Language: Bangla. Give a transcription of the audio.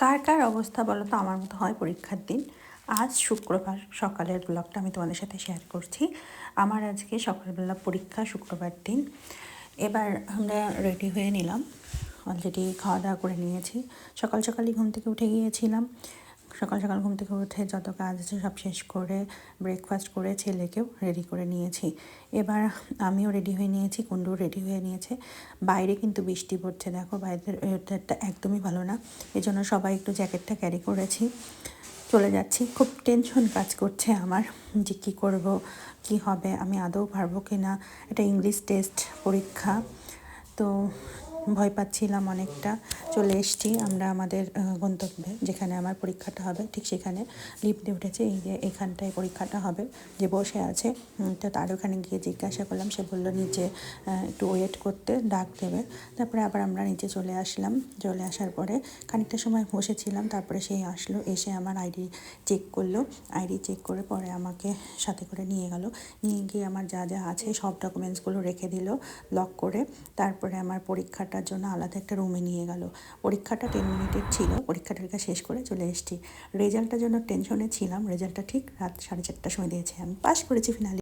কার কার অবস্থা বলো তো? আমার মতো হয় পরীক্ষার দিন। আজ শুক্রবার সকালের ব্লগটা আমি তোমাদের সাথে শেয়ার করছি। আমার আজকে সকালবেলা পরীক্ষা, শুক্রবার দিন। এবার আমরা রেডি হয়ে নিলাম, অলরেডি খাওয়া দাওয়া করে নিয়েছি। সকাল সকালই ঘুম থেকে উঠে গিয়েছিলাম। সকাল সকাল ঘুম থেকে উঠে যত কাজ আছে সব শেষ করে ব্রেকফাস্ট করে ছেলেকেও রেডি করে নিয়েছি। এবার আমিও রেডি হয়ে নিয়েছি, কুণ্ডু রেডি হয়ে নিয়েছে। বাইরে কিন্তু বৃষ্টি পড়ছে, দেখো বাইরের ওয়েদারটা একদমই ভালো না, এই জন্য সবাই একটু জ্যাকেটটা ক্যারি করেছি। চলে যাচ্ছি, খুব টেনশন কাজ করছে আমার যে কী করব, কি হবে, আমি আদৌ পারবো কি না। এটা ইংলিশ টেস্ট পরীক্ষা, তো ভয় পাচ্ছিলাম অনেকটা। চলে এসেছি আমরা আমাদের গন্তব্যে, যেখানে আমার পরীক্ষাটা হবে ঠিক সেখানে। লিফটে উঠেছে, এই যে এখানটায় পরীক্ষাটা হবে, যে বসে আছে। তো তার ওখানে গিয়ে জিজ্ঞাসা করলাম, সে বললো নিচে একটু ওয়েট করতে, ডাক দেবে। তারপরে আবার আমরা নিচে চলে আসলাম। চলে আসার পরে খানিকটা সময় বসেছিলাম, তারপরে সেই আসলো, এসে আমার আইডি চেক করলো। আইডি চেক করে পরে আমাকে সাথে করে নিয়ে গেল। নিয়ে গিয়ে আমার যা যা আছে সব ডকুমেন্টসগুলো রেখে দিল লক করে। তারপরে আমার পরীক্ষাটার জন্য আলাদা একটা রুমে নিয়ে গেল। পরীক্ষাটা 10 মিনিটের ছিল, পরীক্ষাটা শেষ করে চলে এসেছি। রেজাল্টটার জন্য টেনশনে ছিলাম। রেজাল্টটা ঠিক রাত 4:30টার সময় দিয়েছে, আমি পাস করেছি ফিনালি।